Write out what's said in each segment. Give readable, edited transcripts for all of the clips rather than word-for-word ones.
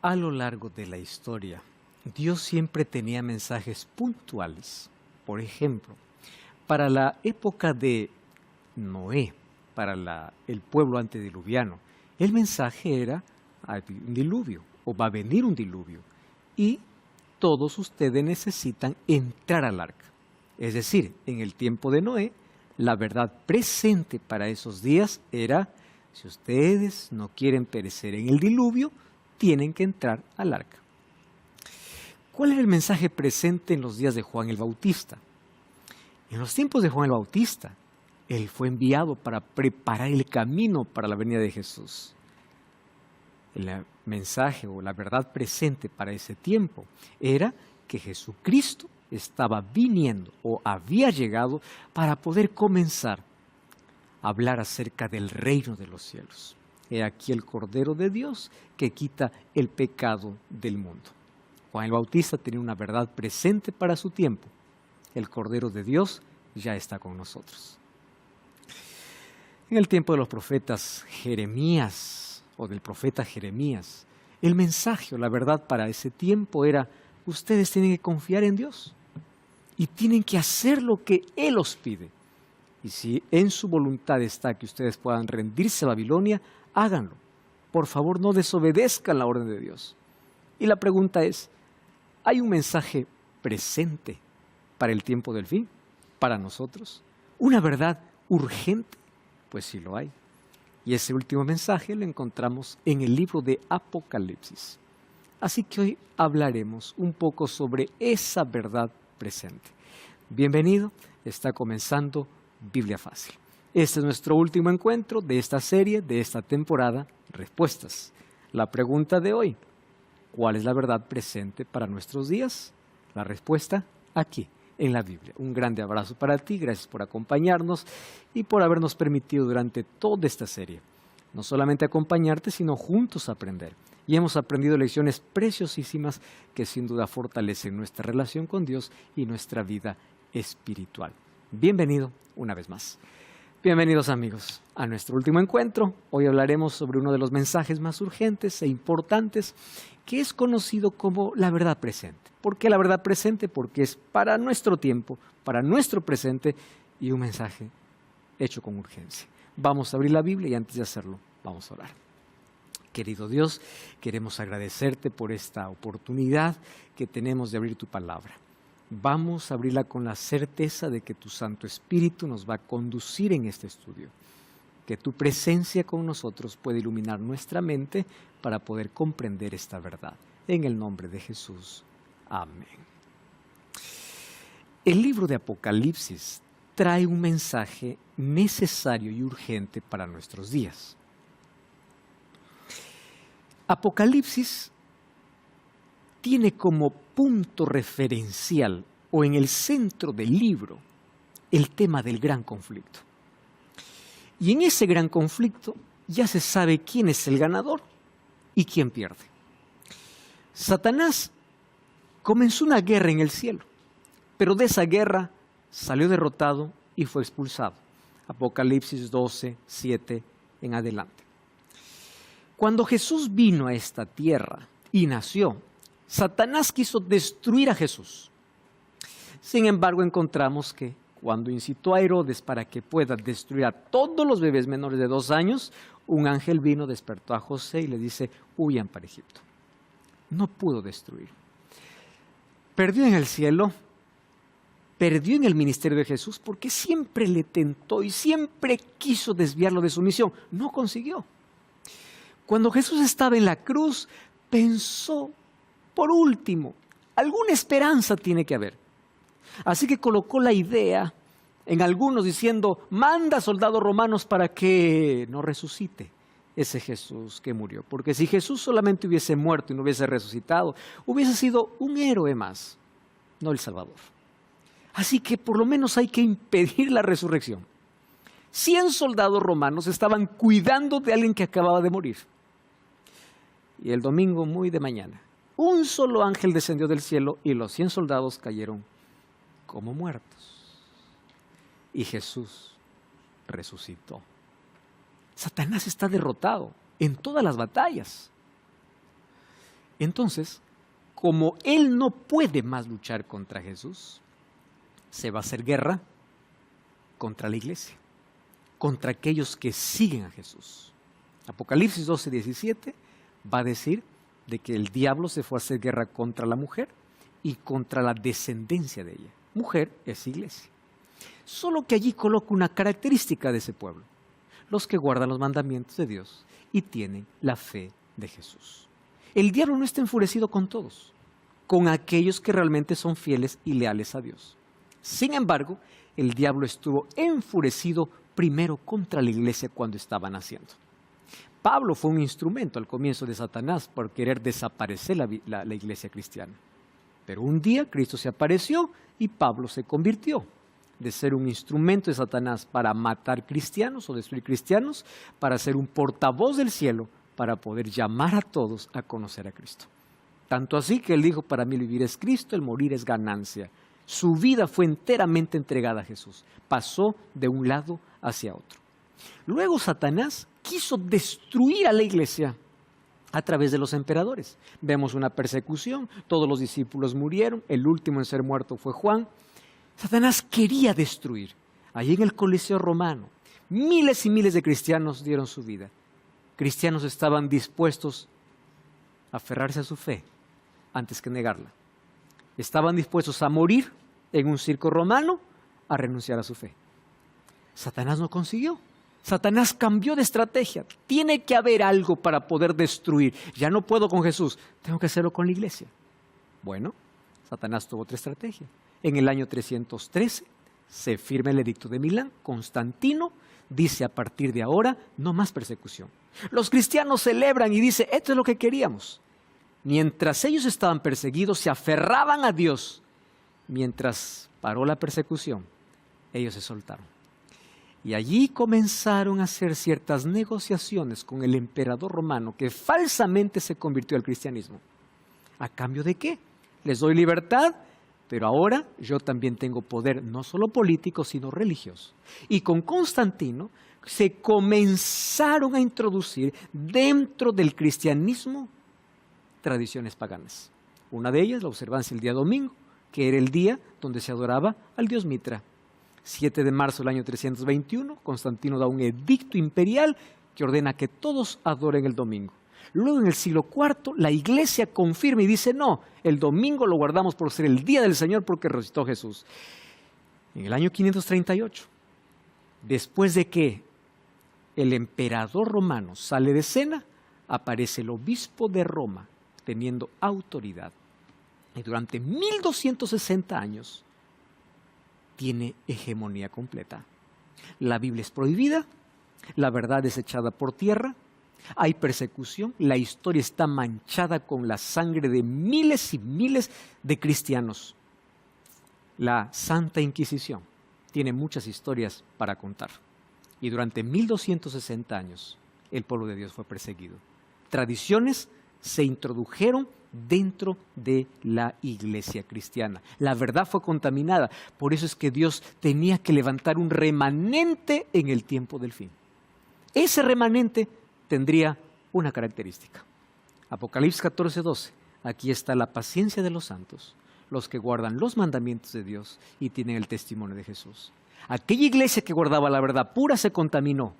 A lo largo de la historia, Dios siempre tenía mensajes puntuales. Por ejemplo, para la época de Noé, para el pueblo antediluviano, el mensaje era: hay un diluvio o va a venir un diluvio y todos ustedes necesitan entrar al arca. Es decir, en el tiempo de Noé, la verdad presente para esos días era: si ustedes no quieren perecer en el diluvio, tienen que entrar al arca. ¿Cuál era el mensaje presente en los días de Juan el Bautista? En los tiempos de Juan el Bautista, él fue enviado para preparar el camino para la venida de Jesús. El mensaje o la verdad presente para ese tiempo era que Jesucristo estaba viniendo o había llegado para poder comenzar a hablar acerca del reino de los cielos. He aquí el Cordero de Dios que quita el pecado del mundo. Juan el Bautista tenía una verdad presente para su tiempo. El Cordero de Dios ya está con nosotros. En el tiempo de los profetas Jeremías o del profeta Jeremías, el mensaje o la verdad para ese tiempo era: ustedes tienen que confiar en Dios y tienen que hacer lo que Él os pide. Y si en su voluntad está que ustedes puedan rendirse a Babilonia, háganlo. Por favor, no desobedezcan la orden de Dios. Y la pregunta es: ¿hay un mensaje presente para el tiempo del fin, para nosotros? ¿Una verdad urgente? Pues sí lo hay. Y ese último mensaje lo encontramos en el libro de Apocalipsis. Así que hoy hablaremos un poco sobre esa verdad presente. Bienvenido, está comenzando Biblia Fácil. Este es nuestro último encuentro de esta serie, de esta temporada, Respuestas. La pregunta de hoy: ¿cuál es la verdad presente para nuestros días? La respuesta aquí, en la Biblia. Un grande abrazo para ti, gracias por acompañarnos y por habernos permitido durante toda esta serie no solamente acompañarte, sino juntos aprender. Y hemos aprendido lecciones preciosísimas que sin duda fortalecen nuestra relación con Dios y nuestra vida espiritual. Bienvenido una vez más. Bienvenidos amigos a nuestro último encuentro. Hoy hablaremos sobre uno de los mensajes más urgentes e importantes, que es conocido como la verdad presente. ¿Por qué la verdad presente? Porque es para nuestro tiempo, para nuestro presente, y un mensaje hecho con urgencia. Vamos a abrir la Biblia y antes de hacerlo, vamos a orar. Querido Dios, queremos agradecerte por esta oportunidad que tenemos de abrir tu palabra. Vamos a abrirla con la certeza de que tu Santo Espíritu nos va a conducir en este estudio. Que tu presencia con nosotros pueda iluminar nuestra mente para poder comprender esta verdad. En el nombre de Jesús. Amén. El libro de Apocalipsis trae un mensaje necesario y urgente para nuestros días. Apocalipsis tiene como punto referencial o en el centro del libro el tema del gran conflicto. Y en ese gran conflicto ya se sabe quién es el ganador y quién pierde. Satanás comenzó una guerra en el cielo, pero de esa guerra salió derrotado y fue expulsado. Apocalipsis 12, 7 en adelante. Cuando Jesús vino a esta tierra y nació, Satanás quiso destruir a Jesús. Sin embargo, encontramos que cuando incitó a Herodes para que pueda destruir a todos los bebés menores de 2 años, un ángel vino, despertó a José y le dice: huyan para Egipto. No pudo destruir. Perdió en el cielo, perdió en el ministerio de Jesús porque siempre le tentó y siempre quiso desviarlo de su misión. No consiguió. Cuando Jesús estaba en la cruz, pensó: por último, alguna esperanza tiene que haber. Así que colocó la idea en algunos diciendo: manda soldados romanos para que no resucite ese Jesús que murió. Porque si Jesús solamente hubiese muerto y no hubiese resucitado, hubiese sido un héroe más, no el Salvador. Así que por lo menos hay que impedir la resurrección. 100 soldados romanos estaban cuidando de alguien que acababa de morir. Y el domingo, muy de mañana, un solo ángel descendió del cielo y los 100 soldados cayeron como muertos. Y Jesús resucitó. Satanás está derrotado en todas las batallas. Entonces, como él no puede más luchar contra Jesús, se va a hacer guerra contra la iglesia, contra aquellos que siguen a Jesús. Apocalipsis 12:17 va a decir de que el diablo se fue a hacer guerra contra la mujer y contra la descendencia de ella. Mujer es iglesia. Solo que allí coloca una característica de ese pueblo: los que guardan los mandamientos de Dios y tienen la fe de Jesús. El diablo no está enfurecido con todos, con aquellos que realmente son fieles y leales a Dios. Sin embargo, el diablo estuvo enfurecido primero contra la iglesia cuando estaba naciendo. Pablo fue un instrumento al comienzo de Satanás por querer desaparecer la iglesia cristiana. Pero un día Cristo se apareció y Pablo se convirtió de ser un instrumento de Satanás para matar cristianos o destruir cristianos, para ser un portavoz del cielo, para poder llamar a todos a conocer a Cristo. Tanto así que él dijo: para mí el vivir es Cristo, el morir es ganancia. Su vida fue enteramente entregada a Jesús. Pasó de un lado hacia otro. Luego Satanás quiso destruir a la iglesia a través de los emperadores. Vemos una persecución, todos los discípulos murieron, el último en ser muerto fue Juan. Satanás quería destruir. Allí en el Coliseo romano, miles y miles de cristianos dieron su vida. Cristianos estaban dispuestos a aferrarse a su fe antes que negarla. Estaban dispuestos a morir en un circo romano a renunciar a su fe. Satanás no consiguió. Satanás cambió de estrategia. Tiene que haber algo para poder destruir. Ya no puedo con Jesús, tengo que hacerlo con la iglesia. Bueno, Satanás tuvo otra estrategia. En el año 313 se firma el edicto de Milán. Constantino dice: a partir de ahora no más persecución. Los cristianos celebran y dicen: esto es lo que queríamos. Mientras ellos estaban perseguidos, se aferraban a Dios. Mientras paró la persecución, ellos se soltaron. Y allí comenzaron a hacer ciertas negociaciones con el emperador romano, que falsamente se convirtió al cristianismo. ¿A cambio de qué? Les doy libertad, pero ahora yo también tengo poder, no solo político, sino religioso. Y con Constantino se comenzaron a introducir dentro del cristianismo tradiciones paganas. Una de ellas, la observancia del día domingo, que era el día donde se adoraba al dios Mitra. 7 de marzo del año 321, Constantino da un edicto imperial que ordena que todos adoren el domingo. Luego, en el siglo IV, la iglesia confirma y dice: no, el domingo lo guardamos por ser el día del Señor porque resucitó Jesús. En el año 538, después de que el emperador romano sale de escena, aparece el obispo de Roma teniendo autoridad. Y durante 1260 años tiene hegemonía completa. La Biblia es prohibida, la verdad es echada por tierra, hay persecución, la historia está manchada con la sangre de miles y miles de cristianos. La Santa Inquisición tiene muchas historias para contar. Y durante 1260 años el pueblo de Dios fue perseguido. Tradiciones se introdujeron dentro de la iglesia cristiana. La verdad fue contaminada. Por eso es que Dios tenía que levantar un remanente en el tiempo del fin. Ese remanente tendría una característica. Apocalipsis 14:12. Aquí está la paciencia de los santos, los que guardan los mandamientos de Dios y tienen el testimonio de Jesús. Aquella iglesia que guardaba la verdad pura se contaminó.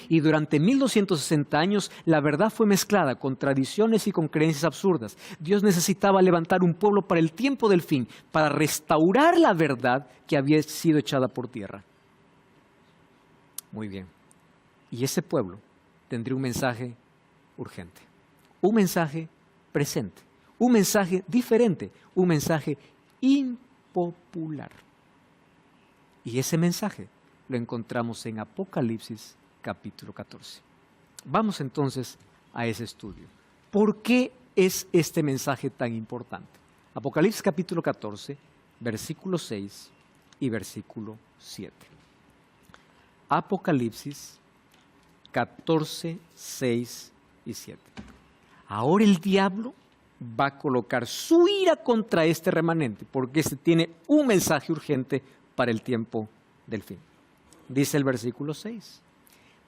Y durante 1260 años la verdad fue mezclada con tradiciones y con creencias absurdas. Dios necesitaba levantar un pueblo para el tiempo del fin, para restaurar la verdad que había sido echada por tierra. Muy bien. Y ese pueblo tendría un mensaje urgente, un mensaje presente, un mensaje diferente, un mensaje impopular. Y ese mensaje lo encontramos en Apocalipsis capítulo 14. Vamos entonces a ese estudio. ¿Por qué es este mensaje tan importante? Apocalipsis capítulo 14, versículo 6 y versículo 7. Apocalipsis 14, 6 y 7. Ahora el diablo va a colocar su ira contra este remanente, porque este tiene un mensaje urgente para el tiempo del fin. Dice el versículo 6.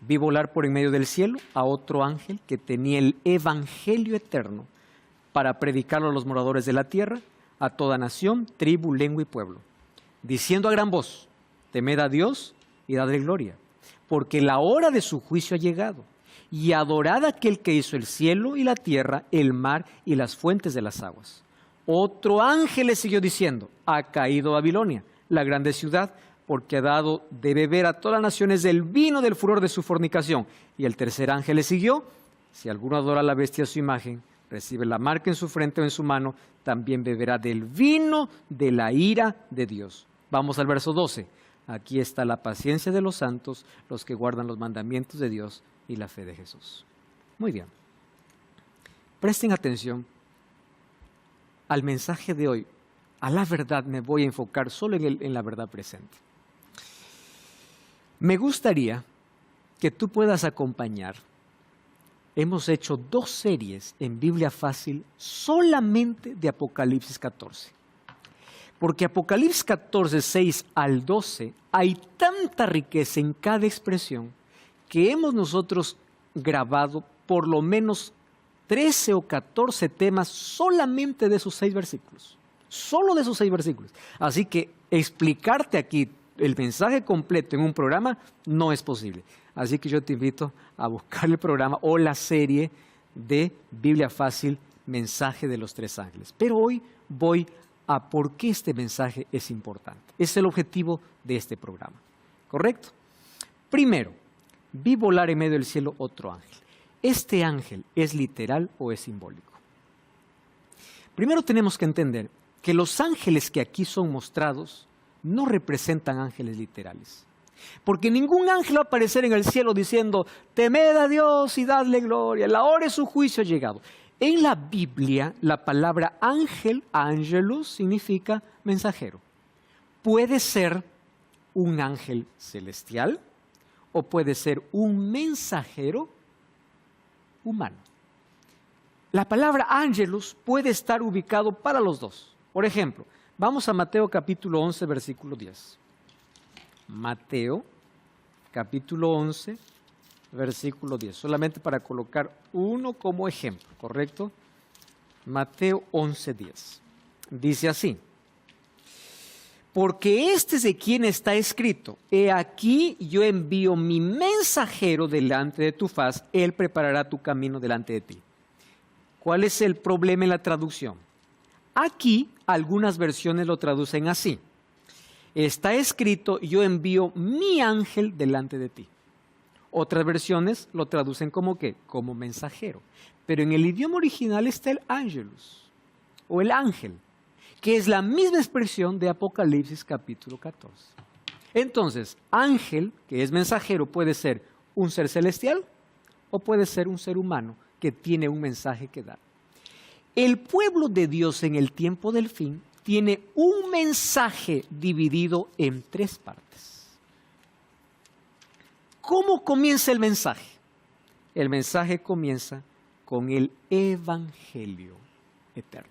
Vi volar por en medio del cielo a otro ángel que tenía el evangelio eterno para predicarlo a los moradores de la tierra, a toda nación, tribu, lengua y pueblo, diciendo a gran voz, temed a Dios y dadle gloria, porque la hora de su juicio ha llegado, y adorad a aquel que hizo el cielo y la tierra, el mar y las fuentes de las aguas. Otro ángel le siguió diciendo, ha caído Babilonia, la grande ciudad, porque ha dado de beber a todas las naciones del vino del furor de su fornicación. Y el tercer ángel le siguió, si alguno adora a la bestia a su imagen, recibe la marca en su frente o en su mano, también beberá del vino de la ira de Dios. Vamos al verso 12. Aquí está la paciencia de los santos, los que guardan los mandamientos de Dios y la fe de Jesús. Muy bien. Presten atención al mensaje de hoy. A la verdad me voy a enfocar solo en la verdad presente. Me gustaría que tú puedas acompañar. Hemos hecho 2 series en Biblia Fácil solamente de Apocalipsis 14. Porque Apocalipsis 14, 6 al 12, hay tanta riqueza en cada expresión que hemos nosotros grabado por lo menos 13 o 14 temas solamente de esos 6 versículos. Solo de esos 6 versículos. Así que explicarte aquí el mensaje completo en un programa no es posible. Así que yo te invito a buscar el programa o la serie de Biblia Fácil, Mensaje de los 3 ángeles. Pero hoy voy a por qué este mensaje es importante. Es el objetivo de este programa. ¿Correcto? Primero, vi volar en medio del cielo otro ángel. ¿Este ángel es literal o es simbólico? Primero tenemos que entender que los ángeles que aquí son mostrados no representan ángeles literales. Porque ningún ángel va a aparecer en el cielo diciendo, temed a Dios y dadle gloria, la hora de su juicio ha llegado. En la Biblia, la palabra ángel, angelus, significa mensajero. Puede ser un ángel celestial o puede ser un mensajero humano. La palabra angelus puede estar ubicado para los dos. Por ejemplo, vamos a Mateo capítulo 11, versículo 10. Mateo capítulo 11, versículo 10. Solamente para colocar uno como ejemplo, ¿correcto? Mateo 11, 10. Dice así. Porque este es de quien está escrito, he aquí yo envío mi mensajero delante de tu faz, él preparará tu camino delante de ti. ¿Cuál es el problema en la traducción? Aquí algunas versiones lo traducen así. Está escrito, yo envío mi ángel delante de ti. Otras versiones lo traducen como ¿qué? Como mensajero. Pero en el idioma original está el angelus, o el ángel, que es la misma expresión de Apocalipsis capítulo 14. Entonces, ángel, que es mensajero, puede ser un ser celestial o puede ser un ser humano que tiene un mensaje que dar. El pueblo de Dios en el tiempo del fin tiene un mensaje dividido en 3 partes. ¿Cómo comienza el mensaje? El mensaje comienza con el Evangelio eterno.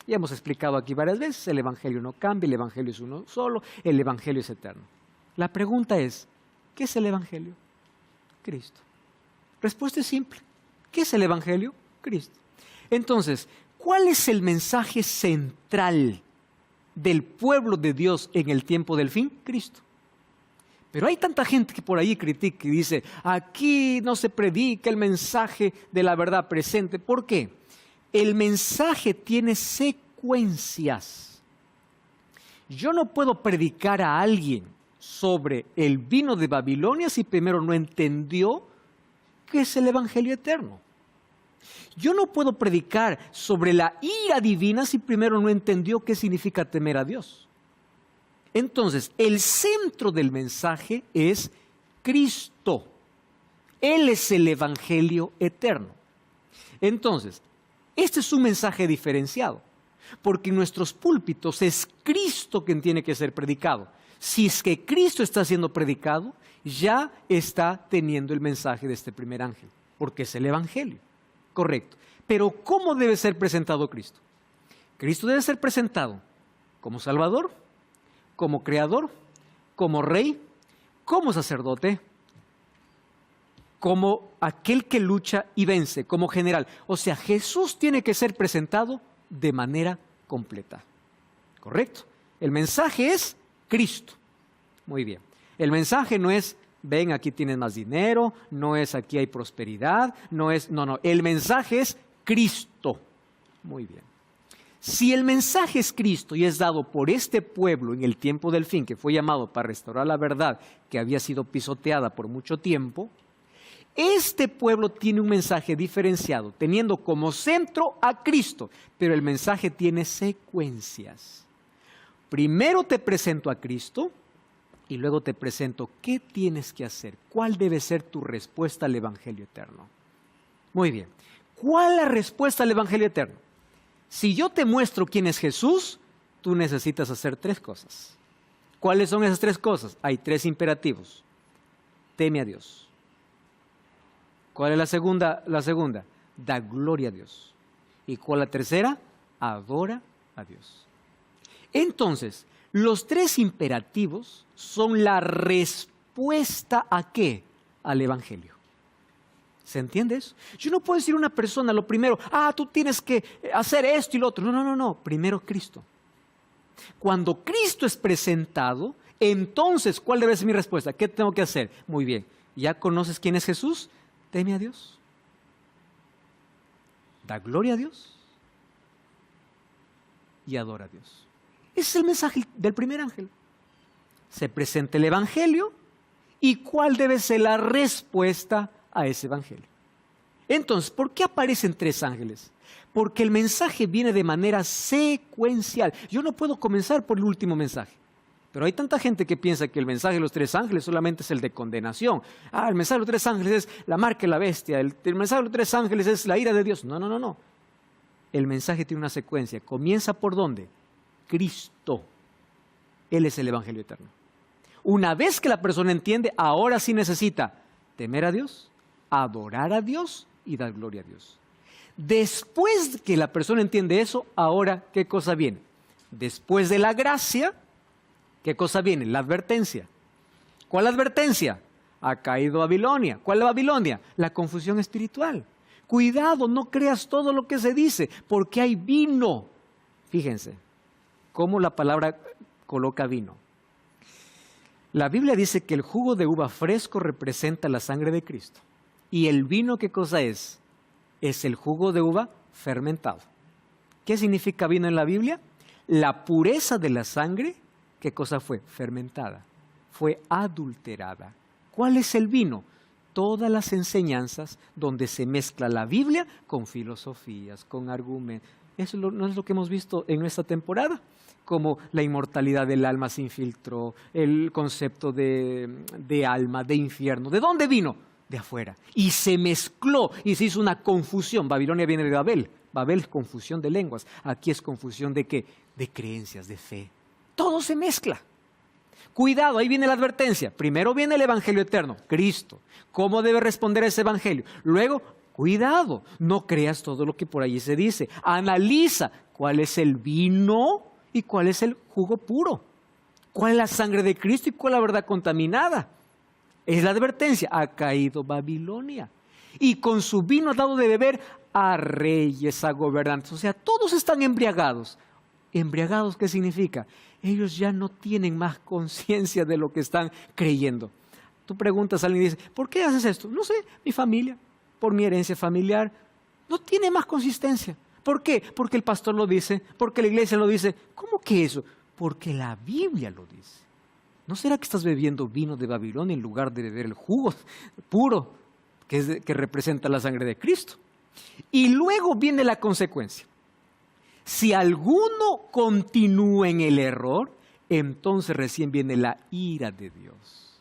Ya hemos explicado aquí varias veces, el Evangelio no cambia, el Evangelio es uno solo, el Evangelio es eterno. La pregunta es, ¿qué es el Evangelio? Cristo. Respuesta es simple. ¿Qué es el Evangelio? Cristo. Entonces, ¿cuál es el mensaje central del pueblo de Dios en el tiempo del fin? Cristo. Pero hay tanta gente que por ahí critica y dice, aquí no se predica el mensaje de la verdad presente. ¿Por qué? El mensaje tiene secuencias. Yo no puedo predicar a alguien sobre el vino de Babilonia si primero no entendió qué es el Evangelio eterno. Yo no puedo predicar sobre la ira divina si primero no entendió qué significa temer a Dios. Entonces, el centro del mensaje es Cristo. Él es el Evangelio eterno. Entonces, este es un mensaje diferenciado, porque en nuestros púlpitos es Cristo quien tiene que ser predicado. Si es que Cristo está siendo predicado, ya está teniendo el mensaje de este primer ángel, porque es el Evangelio. Correcto. Pero ¿cómo debe ser presentado Cristo? Cristo debe ser presentado como Salvador, como Creador, como Rey, como Sacerdote como aquel que lucha y vence, como general. O sea, Jesús tiene que ser presentado de manera completa. ¿Correcto? El mensaje es Cristo. Muy bien. El mensaje no es, ven, aquí tienes más dinero, no es, aquí hay prosperidad, no. El mensaje es Cristo. Muy bien. Si el mensaje es Cristo y es dado por este pueblo en el tiempo del fin, que fue llamado para restaurar la verdad que había sido pisoteada por mucho tiempo, este pueblo tiene un mensaje diferenciado, teniendo como centro a Cristo, pero el mensaje tiene secuencias. Primero te presento a Cristo y luego te presento qué tienes que hacer, cuál debe ser tu respuesta al Evangelio eterno. Muy bien, ¿cuál es la respuesta al Evangelio eterno? Si yo te muestro quién es Jesús, tú necesitas hacer 3 cosas. ¿Cuáles son esas 3 cosas? Hay 3 imperativos. Teme a Dios. ¿Cuál es la segunda? La segunda, da gloria a Dios. ¿Y cuál es la tercera? Adora a Dios. Entonces, los 3 imperativos son la respuesta ¿a qué? Al Evangelio. ¿Se entiende eso? Yo no puedo decir a una persona lo primero, tú tienes que hacer esto y lo otro. No. Primero Cristo. Cuando Cristo es presentado, entonces, ¿cuál debe ser mi respuesta? ¿Qué tengo que hacer? Muy bien. ¿Ya conoces quién es Jesús? Teme a Dios. Da gloria a Dios. Y adora a Dios. Ese es el mensaje del primer ángel. Se presenta el Evangelio y ¿cuál debe ser la respuesta a ese Evangelio? Entonces, ¿por qué aparecen 3 ángeles? Porque el mensaje viene de manera secuencial. Yo no puedo comenzar por el último mensaje. Pero hay tanta gente que piensa que el mensaje de los 3 ángeles solamente es el de condenación. El mensaje de los 3 ángeles es la marca de la bestia. El mensaje de los 3 ángeles es la ira de Dios. No. El mensaje tiene una secuencia. ¿Comienza por dónde? Cristo. Él es el Evangelio eterno. Una vez que la persona entiende, ahora sí necesita temer a Dios, adorar a Dios y dar gloria a Dios. Después que la persona entiende eso, ahora, ¿qué cosa viene? Después de la gracia, ¿qué cosa viene? La advertencia. ¿Cuál advertencia? Ha caído Babilonia. ¿Cuál es Babilonia? La confusión espiritual. Cuidado, no creas todo lo que se dice, porque hay vino. Fíjense cómo la palabra coloca vino. La Biblia dice que el jugo de uva fresco representa la sangre de Cristo. ¿Y el vino qué cosa es? Es el jugo de uva fermentado. ¿Qué significa vino en la Biblia? La pureza de la sangre, ¿qué cosa fue? Fermentada. Fue adulterada. ¿Cuál es el vino? Todas las enseñanzas donde se mezcla la Biblia con filosofías, con argumentos. Eso no es lo que hemos visto en nuestra temporada, como la inmortalidad del alma se infiltró, el concepto de alma, de infierno. ¿De dónde vino? De afuera. Y se mezcló y se hizo una confusión. Babilonia viene de Babel. Babel es confusión de lenguas. Aquí es confusión de ¿qué? De creencias, de fe. Todo se mezcla. Cuidado, ahí viene la advertencia. Primero viene el Evangelio eterno, Cristo. ¿Cómo debe responder a ese Evangelio? Luego, cuidado, no creas todo lo que por allí se dice. Analiza cuál es el vino y cuál es el jugo puro. ¿Cuál es la sangre de Cristo y cuál es la verdad contaminada? Es la advertencia. Ha caído Babilonia. Y con su vino ha dado de beber a reyes, a gobernantes. O sea, todos están embriagados. ¿Embriagados qué significa? Ellos ya no tienen más conciencia de lo que están creyendo. Tú preguntas a alguien y dices, ¿por qué haces esto? No sé, mi familia, por mi herencia familiar. No tiene más consistencia. ¿Por qué? Porque el pastor lo dice, porque la iglesia lo dice. ¿Cómo que eso? Porque la Biblia lo dice. ¿No será que estás bebiendo vino de Babilonia en lugar de beber el jugo puro que representa la sangre de Cristo? Y luego viene la consecuencia. Si alguno continúa en el error, entonces recién viene la ira de Dios.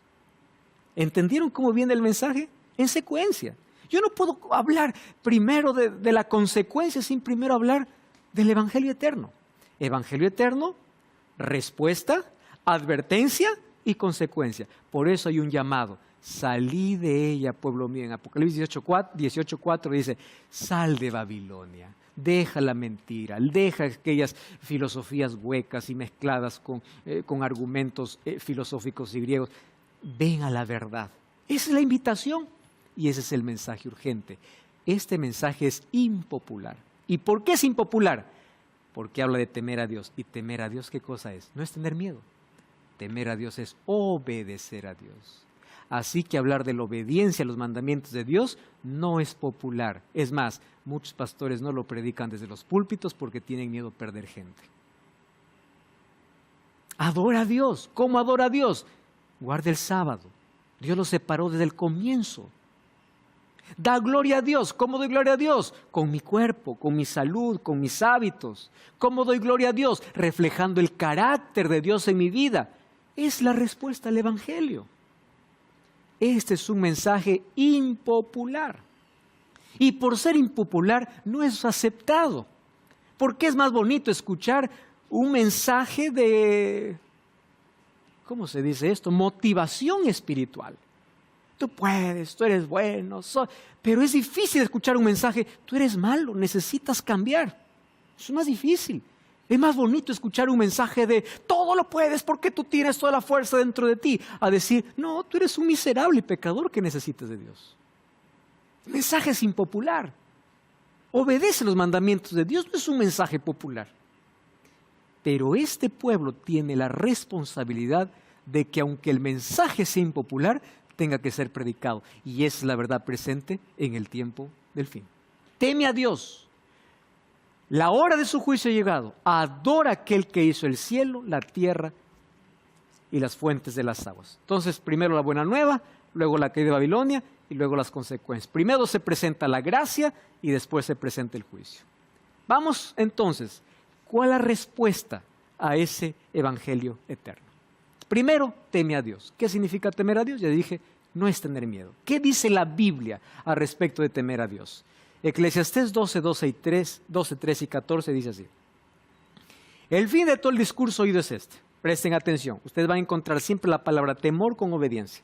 ¿Entendieron cómo viene el mensaje? En secuencia. Yo no puedo hablar primero de la consecuencia sin primero hablar del Evangelio eterno. Evangelio eterno, respuesta, advertencia y consecuencia. Por eso hay un llamado. Salí de ella, pueblo mío. En Apocalipsis 18:4 dice, sal de Babilonia. Deja la mentira, deja aquellas filosofías huecas y mezcladas con argumentos filosóficos y griegos. Ven a la verdad. Esa es la invitación. y ese es el mensaje urgente. Este mensaje es impopular. ¿Y por qué es impopular? Porque habla de temer a Dios. ¿Y temer a Dios qué cosa es? No es tener miedo. Temer a Dios es obedecer a Dios. Así que hablar de la obediencia a los mandamientos de Dios no es popular. Es más, muchos pastores no lo predican desde los púlpitos porque tienen miedo a perder gente. Adora a Dios. ¿Cómo adora a Dios? Guarda el sábado. Dios lo separó desde el comienzo. Da gloria a Dios. ¿Cómo doy gloria a Dios? Con mi cuerpo, con mi salud, con mis hábitos. ¿Cómo doy gloria a Dios? Reflejando el carácter de Dios en mi vida. Es la respuesta al Evangelio. Este es un mensaje impopular. Y por ser impopular no es aceptado. Porque es más bonito escuchar un mensaje de, ¿cómo se dice esto? Motivación espiritual. Tú puedes, tú eres bueno, pero es difícil escuchar un mensaje, tú eres malo, necesitas cambiar. Es más difícil. Es más bonito escuchar un mensaje de todo lo puedes porque tú tienes toda la fuerza dentro de ti, a decir, no, tú eres un miserable pecador que necesitas de Dios. El mensaje es impopular. Obedece los mandamientos de Dios, no es un mensaje popular. Pero este pueblo tiene la responsabilidad de que aunque el mensaje sea impopular, tenga que ser predicado. Y es la verdad presente en el tiempo del fin. Teme a Dios. La hora de su juicio ha llegado. Adora a aquel que hizo el cielo, la tierra y las fuentes de las aguas. Entonces, primero la buena nueva, luego la caída de Babilonia y luego las consecuencias. Primero se presenta la gracia y después se presenta el juicio. Vamos entonces, ¿cuál es la respuesta a ese evangelio eterno? Primero, teme a Dios. ¿Qué significa temer a Dios? Ya dije, no es tener miedo. ¿Qué dice la Biblia al respecto de temer a Dios? Eclesiastés 12, 13 y 14 dice así. El fin de todo el discurso oído es este. Presten atención. Ustedes van a encontrar siempre la palabra temor con obediencia.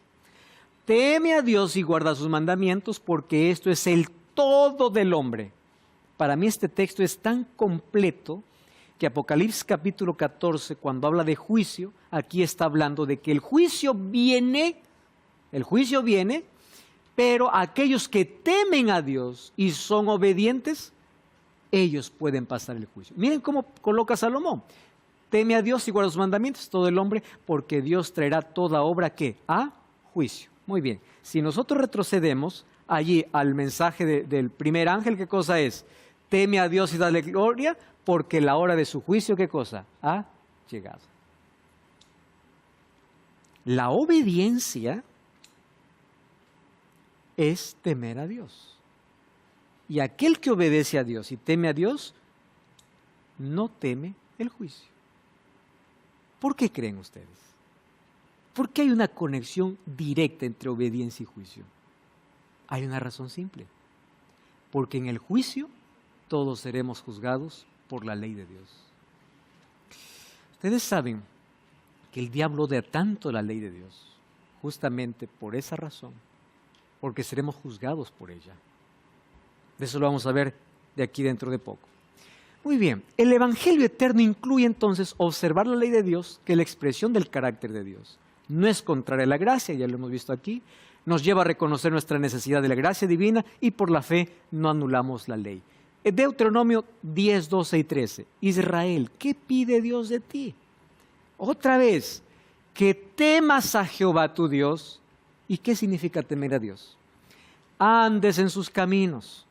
Teme a Dios y guarda sus mandamientos porque esto es el todo del hombre. Para mí este texto es tan completo que Apocalipsis capítulo 14, cuando habla de juicio, aquí está hablando de que el juicio viene, pero aquellos que temen a Dios y son obedientes, ellos pueden pasar el juicio. Miren cómo coloca Salomón. Teme a Dios y guarda sus mandamientos, todo el hombre, porque Dios traerá toda obra ¿qué? A juicio. Muy bien, si nosotros retrocedemos allí al mensaje del primer ángel, ¿qué cosa es? Teme a Dios y dale gloria, porque la hora de su juicio, ¿qué cosa? Ha llegado. La obediencia es temer a Dios. Y aquel que obedece a Dios y teme a Dios, no teme el juicio. ¿Por qué creen ustedes? ¿Por qué hay una conexión directa entre obediencia y juicio? Hay una razón simple. Porque en el juicio todos seremos juzgados por la ley de Dios. Ustedes saben que el diablo odia tanto la ley de Dios, justamente por esa razón, porque seremos juzgados por ella. De eso lo vamos a ver de aquí dentro de poco. Muy bien, el Evangelio eterno incluye entonces observar la ley de Dios, que es la expresión del carácter de Dios. No es contraria a la gracia, ya lo hemos visto aquí, nos lleva a reconocer nuestra necesidad de la gracia divina y por la fe no anulamos la ley. Deuteronomio 10, 12 y 13. Israel, ¿qué pide Dios de ti? Otra vez, que temas a Jehová tu Dios. ¿Y qué significa temer a Dios? Andes en sus caminos,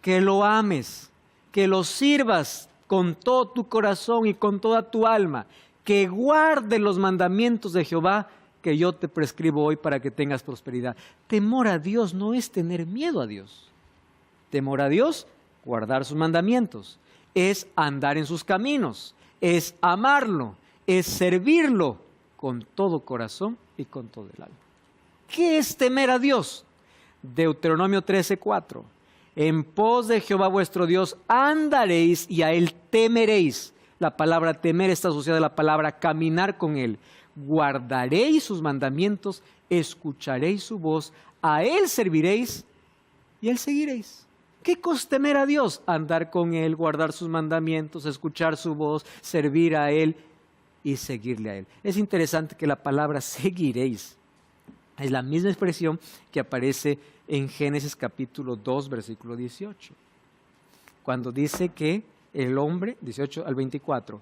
que lo ames, que lo sirvas con todo tu corazón y con toda tu alma, que guardes los mandamientos de Jehová que yo te prescribo hoy para que tengas prosperidad. Temor a Dios no es tener miedo a Dios. Temor a Dios, guardar sus mandamientos, es andar en sus caminos, es amarlo, es servirlo con todo corazón y con todo el alma. ¿Qué es temer a Dios? Deuteronomio 13:4. En pos de Jehová vuestro Dios andaréis y a Él temeréis. La palabra temer está asociada a la palabra caminar con Él. Guardaréis sus mandamientos, escucharéis su voz, a Él serviréis y a Él seguiréis. ¿Qué cosa temer a Dios? Andar con Él, guardar sus mandamientos, escuchar su voz, servir a Él y seguirle a Él. Es interesante que la palabra seguiréis Es la misma expresión que aparece en Génesis capítulo 2, versículo 18. Cuando dice que el hombre, 18 al 24,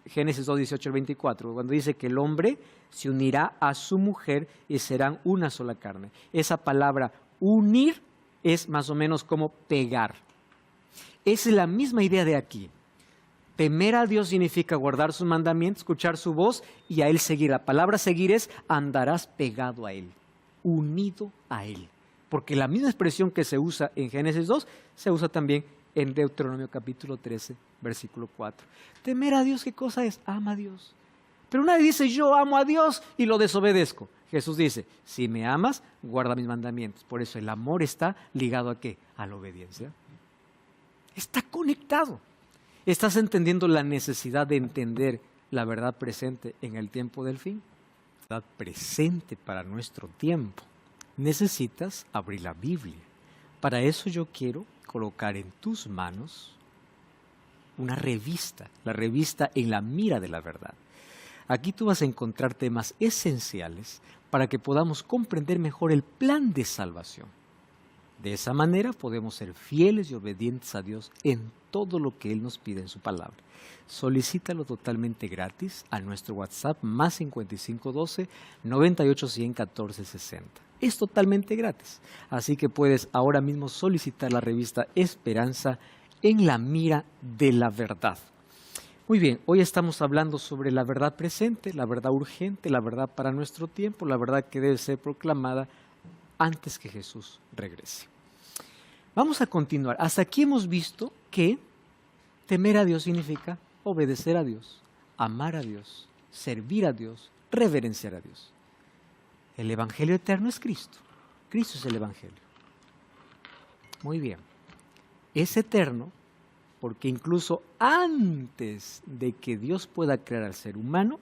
Génesis 2, 18 al 24, cuando dice que el hombre se unirá a su mujer y serán una sola carne. Esa palabra unir es más o menos como pegar. Es la misma idea de aquí. Temer a Dios significa guardar sus mandamientos, escuchar su voz y a Él seguir. La palabra seguir es andarás pegado a Él, unido a Él. Porque la misma expresión que se usa en Génesis 2, se usa también en Deuteronomio capítulo 13, versículo 4. Temer a Dios, ¿qué cosa es? Ama a Dios. Pero nadie dice, yo amo a Dios y lo desobedezco. Jesús dice, si me amas, guarda mis mandamientos. Por eso el amor está ligado ¿a qué? A la obediencia. Está conectado. ¿Estás entendiendo la necesidad de entender la verdad presente en el tiempo del fin? La verdad presente para nuestro tiempo. Necesitas abrir la Biblia. Para eso yo quiero colocar en tus manos una revista, la revista En la Mira de la Verdad. Aquí tú vas a encontrar temas esenciales para que podamos comprender mejor el plan de salvación. De esa manera podemos ser fieles y obedientes a Dios en todo lo que Él nos pide en su palabra. Solicítalo totalmente gratis a nuestro WhatsApp más 5512 98 100 14 60. Es totalmente gratis, así que puedes ahora mismo solicitar la revista Esperanza en la Mira de la Verdad. Muy bien, hoy estamos hablando sobre la verdad presente, la verdad urgente, la verdad para nuestro tiempo, la verdad que debe ser proclamada antes que Jesús regrese. Vamos a continuar. Hasta aquí hemos visto que temer a Dios significa obedecer a Dios, amar a Dios, servir a Dios, reverenciar a Dios. El Evangelio eterno es Cristo. Cristo es el Evangelio. Muy bien. Es eterno porque incluso antes de que Dios pueda crear al ser humano,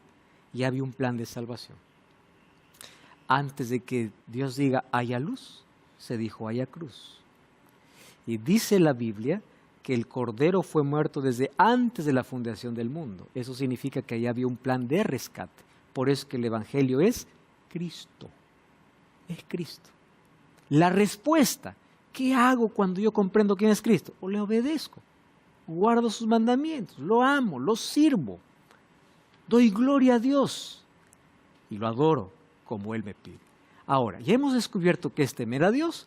ya había un plan de salvación. Antes de que Dios diga haya luz, se dijo haya cruz. Y dice la Biblia que el Cordero fue muerto desde antes de la fundación del mundo. Eso significa que allá había un plan de rescate. Por eso que el Evangelio es Cristo. Es Cristo. La respuesta, ¿qué hago cuando yo comprendo quién es Cristo? O le obedezco, guardo sus mandamientos, lo amo, lo sirvo, doy gloria a Dios y lo adoro como Él me pide. Ahora, ya hemos descubierto que es temer a Dios,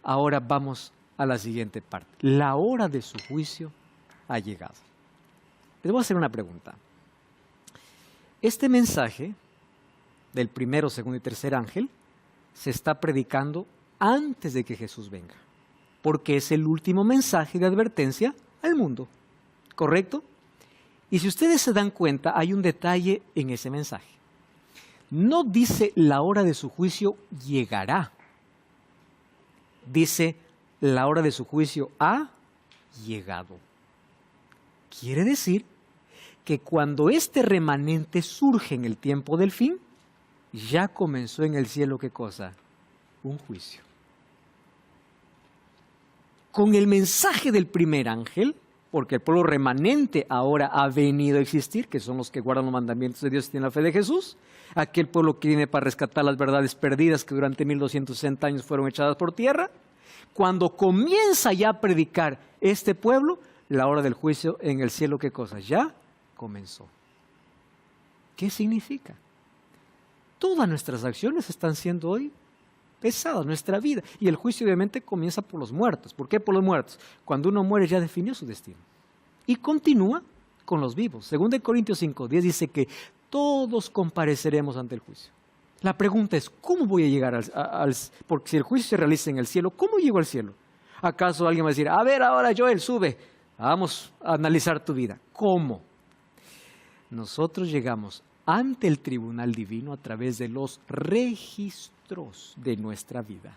ahora vamos a la siguiente parte. La hora de su juicio ha llegado. Les voy a hacer una pregunta. Este mensaje del primero, segundo y tercer ángel se está predicando antes de que Jesús venga, porque es el último mensaje de advertencia al mundo, ¿correcto? Y si ustedes se dan cuenta, hay un detalle en ese mensaje. No dice la hora de su juicio llegará, dice la hora de su juicio ha llegado. Quiere decir que cuando este remanente surge en el tiempo del fin, ya comenzó en el cielo, ¿qué cosa? Un juicio. Con el mensaje del primer ángel, porque el pueblo remanente ahora ha venido a existir, que son los que guardan los mandamientos de Dios y tienen la fe de Jesús, aquel pueblo que viene para rescatar las verdades perdidas que durante 1260 años fueron echadas por tierra. Cuando comienza ya a predicar este pueblo, la hora del juicio en el cielo, ¿qué cosa? Ya comenzó. ¿Qué significa? Todas nuestras acciones están siendo hoy pesadas, nuestra vida. Y el juicio obviamente comienza por los muertos. ¿Por qué por los muertos? Cuando uno muere ya definió su destino. Y continúa con los vivos. 2 Corintios 5:10 dice que todos compareceremos ante el juicio. La pregunta es, ¿cómo voy a llegar porque si el juicio se realiza en el cielo, ¿cómo llego al cielo? ¿Acaso alguien va a decir, a ver ahora Joel, sube, vamos a analizar tu vida? ¿Cómo? Nosotros llegamos ante el tribunal divino a través de los registros de nuestra vida.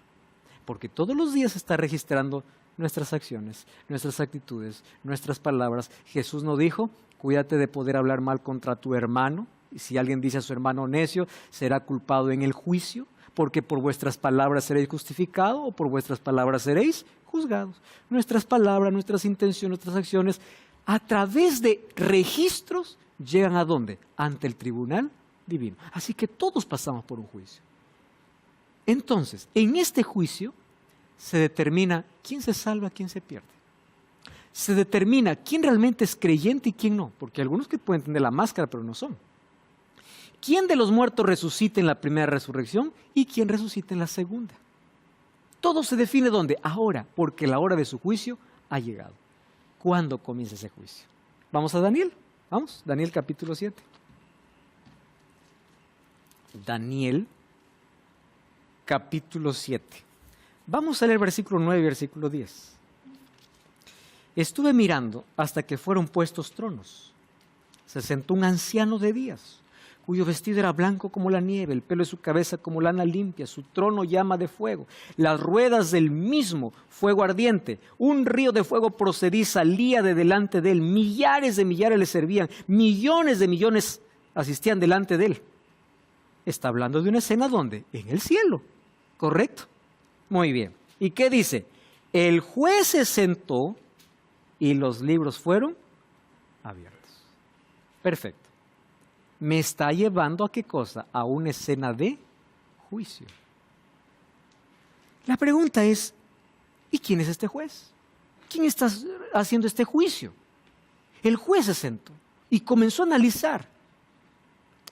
Porque todos los días se está registrando nuestras acciones, nuestras actitudes, nuestras palabras. Jesús nos dijo, cuídate de poder hablar mal contra tu hermano. Y si alguien dice a su hermano necio, será culpado en el juicio, porque por vuestras palabras seréis justificados o por vuestras palabras seréis juzgados. Nuestras palabras, nuestras intenciones, nuestras acciones, a través de registros, llegan ¿a dónde? Ante el tribunal divino. Así que todos pasamos por un juicio. Entonces, en este juicio se determina quién se salva, quién se pierde. Se determina quién realmente es creyente y quién no, porque algunos que pueden tener la máscara pero no son. ¿Quién de los muertos resucita en la primera resurrección y quién resucita en la segunda? Todo se define ¿dónde? Ahora, porque la hora de su juicio ha llegado. ¿Cuándo comienza ese juicio? Vamos a Daniel. Vamos, Daniel capítulo 7. Daniel capítulo 7. Vamos a leer versículo 9 y versículo 10. Estuve mirando hasta que fueron puestos tronos. Se sentó un anciano de días, cuyo vestido era blanco como la nieve, el pelo de su cabeza como lana limpia, su trono llama de fuego, las ruedas del mismo fuego ardiente, un río de fuego procedía y salía de delante de él, millares de millares le servían, millones de millones asistían delante de él. Está hablando de una escena ¿dónde? En el cielo, ¿correcto? Muy bien. ¿Y qué dice? El juez se sentó y los libros fueron abiertos. Perfecto. Me está llevando ¿a qué cosa? A una escena de juicio. La pregunta es, ¿y quién es este juez? ¿Quién está haciendo este juicio? El juez se sentó y comenzó a analizar.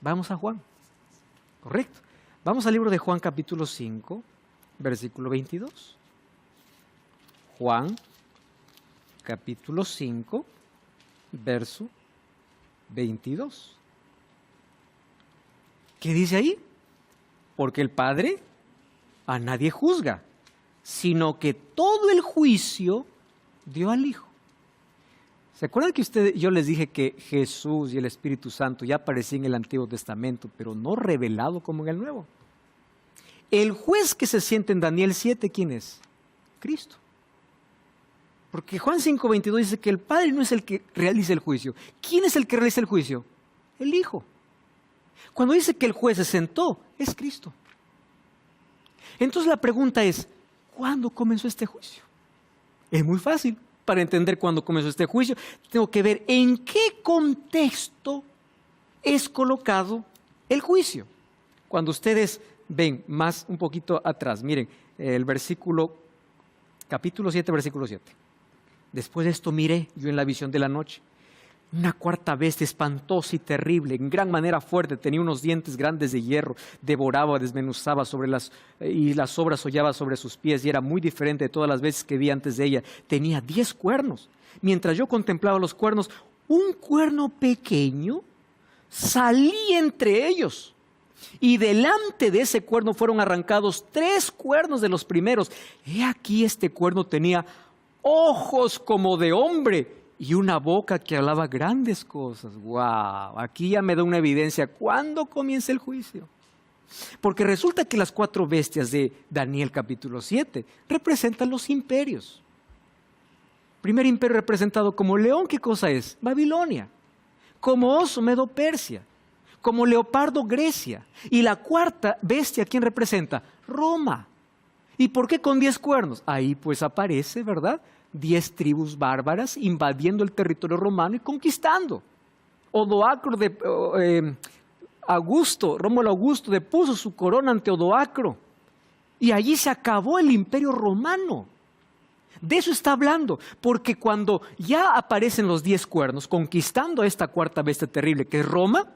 Vamos a Juan. Correcto. Vamos al libro de Juan capítulo 5, versículo 22. Juan capítulo 5, verso 22. ¿Qué dice ahí? Porque el Padre a nadie juzga, sino que todo el juicio dio al Hijo. ¿Se acuerdan que yo les dije que Jesús y el Espíritu Santo ya aparecían en el Antiguo Testamento, pero no revelado como en el Nuevo? El juez que se siente en Daniel 7, ¿quién es? Cristo. Porque Juan 5:22 dice que el Padre no es el que realiza el juicio. ¿Quién es el que realiza el juicio? El Hijo. Cuando dice que el juez se sentó, es Cristo. Entonces la pregunta es, ¿cuándo comenzó este juicio? Es muy fácil. Para entender cuándo comenzó este juicio, tengo que ver en qué contexto es colocado el juicio. Cuando ustedes ven más un poquito atrás, miren, el capítulo 7, versículo 7. Después de esto miré yo en la visión de la noche. Una cuarta bestia espantosa y terrible, en gran manera fuerte, tenía unos dientes grandes de hierro, devoraba, desmenuzaba y las sobras hollaba sobre sus pies, y era muy diferente de todas las veces que vi antes de ella. Tenía 10 cuernos. Mientras yo contemplaba los cuernos, un cuerno pequeño salía entre ellos, y delante de ese cuerno fueron arrancados 3 cuernos de los primeros. He aquí este cuerno tenía ojos como de hombre, y una boca que hablaba grandes cosas. ¡Wow! Aquí ya me da una evidencia. ¿Cuándo comienza el juicio? Porque resulta que las 4 bestias de Daniel capítulo 7 representan los imperios. Primer imperio representado como león, ¿qué cosa es? Babilonia. Como oso, Medo-Persia. Como leopardo, Grecia. Y la cuarta bestia, ¿quién representa? Roma. ¿Y por qué con 10 cuernos? Ahí pues aparece, ¿verdad?, 10 tribus bárbaras invadiendo el territorio romano y conquistando. Odoacro Rómulo Augusto depuso su corona ante Odoacro, y allí se acabó el imperio romano. De eso está hablando, porque cuando ya aparecen los 10 cuernos conquistando a esta cuarta bestia terrible que es Roma,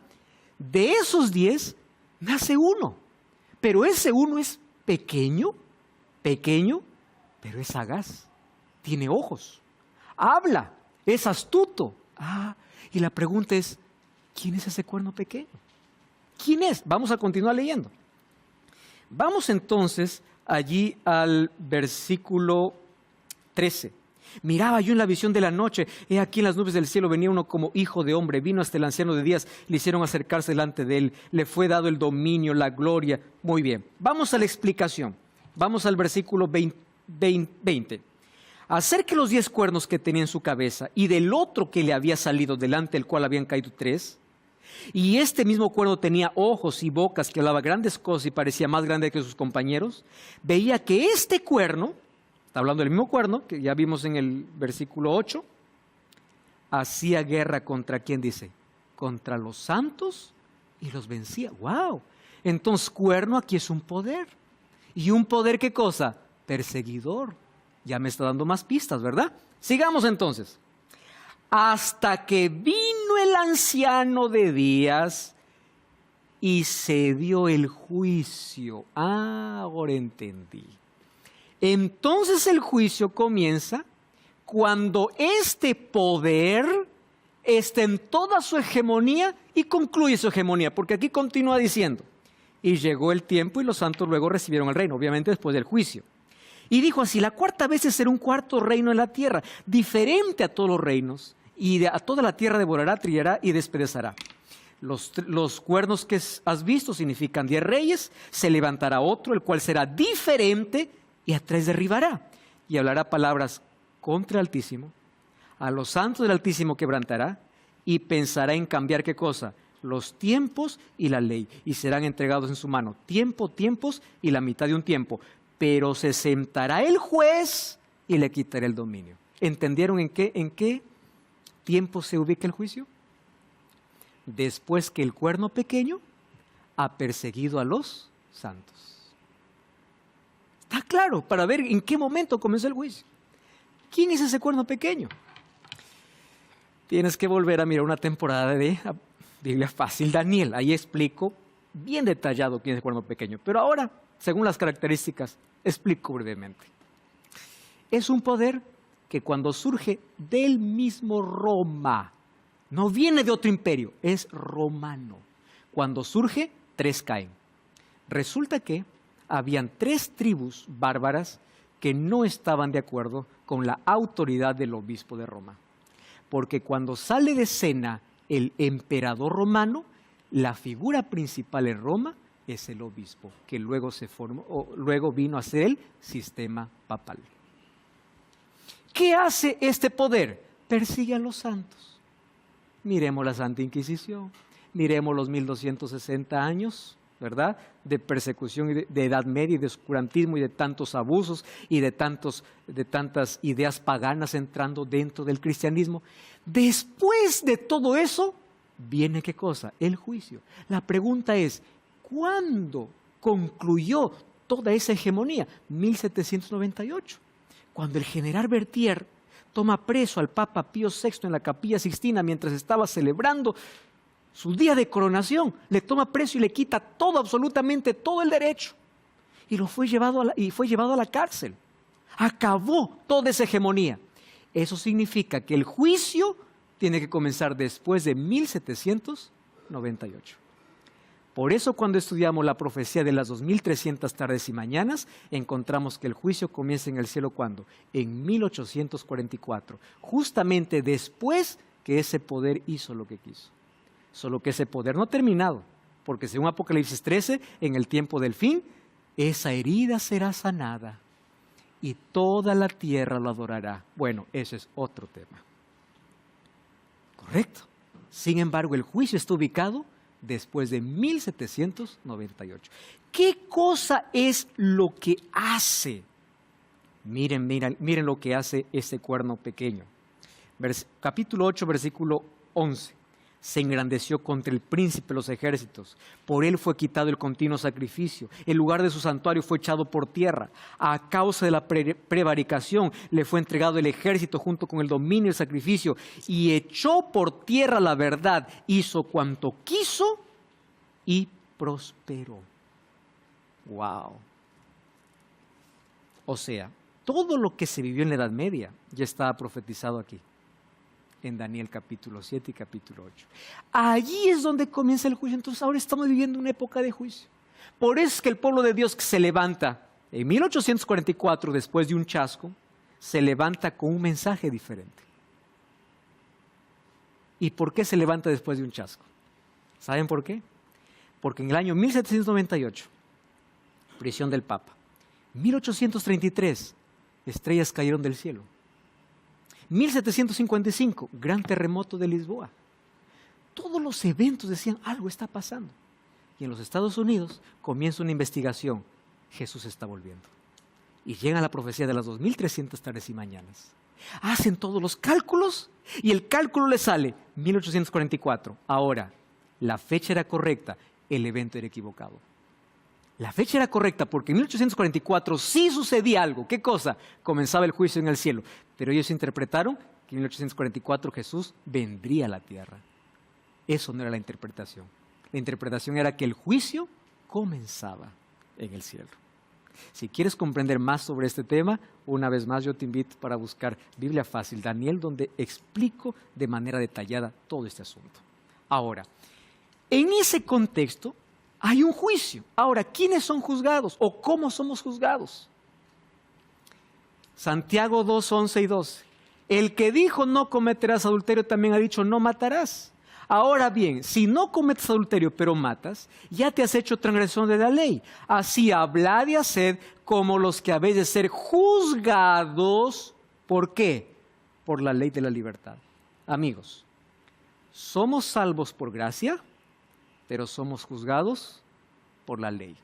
de esos 10 nace uno, pero ese uno es pequeño, pero es sagaz. Tiene ojos, habla, es astuto. Y la pregunta es, ¿quién es ese cuerno pequeño? ¿Quién es? Vamos a continuar leyendo. Vamos entonces allí al versículo 13. Miraba yo en la visión de la noche, he aquí en las nubes del cielo venía uno como hijo de hombre, vino hasta el anciano de días, le hicieron acercarse delante de él, le fue dado el dominio, la gloria. Muy bien, vamos a la explicación. Vamos al versículo 20. Acerca de los 10 cuernos que tenía en su cabeza y del otro que le había salido, delante del cual habían caído 3, y este mismo cuerno tenía ojos y bocas que hablaba grandes cosas y parecía más grande que sus compañeros, veía que este cuerno, está hablando del mismo cuerno que ya vimos en el versículo 8, hacía guerra contra, ¿quién dice? Contra los santos y los vencía. ¡Wow! Entonces cuerno aquí es un poder. Y un poder, ¿qué cosa? Perseguidor. Ya me está dando más pistas, ¿verdad? Sigamos entonces. Hasta que vino el anciano de días y se dio el juicio. Ah, ahora entendí. Entonces el juicio comienza cuando este poder está en toda su hegemonía y concluye su hegemonía, porque aquí continúa diciendo, y llegó el tiempo y los santos luego recibieron el reino, obviamente después del juicio. Y dijo así, la cuarta vez será un cuarto reino en la tierra, diferente a todos los reinos, y a toda la tierra devorará, trillará y despedazará. Los cuernos que has visto significan 10 reyes, se levantará otro, el cual será diferente y a 3 derribará. Y hablará palabras contra el Altísimo, a los santos del Altísimo quebrantará y pensará en cambiar ¿qué cosa? Los tiempos y la ley, y serán entregados en su mano tiempos y la mitad de un tiempo. Pero se sentará el juez y le quitará el dominio. ¿Entendieron en qué tiempo se ubica el juicio? Después que el cuerno pequeño ha perseguido a los santos. Está claro, para ver en qué momento comenzó el juicio. ¿Quién es ese cuerno pequeño? Tienes que volver a mirar una temporada de Biblia Fácil, Daniel. Ahí explico bien detallado quién es el cuerno pequeño. Pero ahora, según las características, explico brevemente. Es un poder que cuando surge del mismo Roma, no viene de otro imperio, es romano. Cuando surge, 3 caen. Resulta que habían 3 tribus bárbaras que no estaban de acuerdo con la autoridad del obispo de Roma. Porque cuando sale de escena el emperador romano, la figura principal en Roma es el obispo, que luego vino a ser el sistema papal. ¿Qué hace este poder? Persigue a los santos. Miremos la Santa Inquisición, miremos los 1260 años, ¿verdad?, de persecución y de Edad Media y de oscurantismo y de tantos abusos y de tantas ideas paganas entrando dentro del cristianismo. Después de todo eso, viene ¿qué cosa? El juicio. La pregunta es, ¿cuándo concluyó toda esa hegemonía? 1798, cuando el general Berthier toma preso al Papa Pío VI en la Capilla Sixtina mientras estaba celebrando su día de coronación, le toma preso y le quita todo, absolutamente todo el derecho. Y fue llevado a la cárcel. Acabó toda esa hegemonía. Eso significa que el juicio tiene que comenzar después de 1798. Por eso cuando estudiamos la profecía de las 2300 tardes y mañanas, encontramos que el juicio comienza en el cielo ¿cuándo? En 1844, justamente después que ese poder hizo lo que quiso. Solo que ese poder no ha terminado, porque según Apocalipsis 13, en el tiempo del fin, esa herida será sanada y toda la tierra lo adorará. Bueno, ese es otro tema. ¿Correcto? Sin embargo, el juicio está ubicado después de 1798. ¿Qué cosa es lo que hace? Miren lo que hace este cuerno pequeño. Capítulo 8, versículo 11. Se engrandeció contra el príncipe de los ejércitos. Por él fue quitado el continuo sacrificio. El lugar de su santuario fue echado por tierra. A causa de la prevaricación le fue entregado el ejército junto con el dominio y el sacrificio. Y echó por tierra la verdad. Hizo cuanto quiso y prosperó. ¡Wow! O sea, todo lo que se vivió en la Edad Media ya estaba profetizado aquí, en Daniel capítulo 7 y capítulo 8. Allí es donde comienza el juicio. Entonces ahora estamos viviendo una época de juicio. Por eso es que el pueblo de Dios que se levanta en 1844, después de un chasco, se levanta con un mensaje diferente. ¿Y por qué se levanta después de un chasco? ¿Saben por qué? Porque en el año 1798, prisión del Papa. 1833, estrellas cayeron del cielo. 1755, gran terremoto de Lisboa. Todos los eventos decían, algo está pasando. Y en los Estados Unidos comienza una investigación. Jesús está volviendo. Y llega la profecía de las 2300 tardes y mañanas. Hacen todos los cálculos y el cálculo le sale 1844. Ahora, la fecha era correcta, el evento era equivocado. La fecha era correcta porque en 1844 sí sucedía algo. ¿Qué cosa? Comenzaba el juicio en el cielo. Pero ellos interpretaron que en 1844 Jesús vendría a la tierra. Eso no era la interpretación. La interpretación era que el juicio comenzaba en el cielo. Si quieres comprender más sobre este tema, una vez más yo te invito para buscar Biblia Fácil, Daniel, donde explico de manera detallada todo este asunto. Ahora, en ese contexto hay un juicio. Ahora, ¿quiénes son juzgados o cómo somos juzgados? Santiago 2, 11 y 12. El que dijo no cometerás adulterio también ha dicho no matarás. Ahora bien, si no cometes adulterio pero matas, ya te has hecho transgresión de la ley. Así hablad y haced como los que habéis de ser juzgados. ¿Por qué? Por la ley de la libertad. Amigos, somos salvos por gracia, pero somos juzgados por la ley,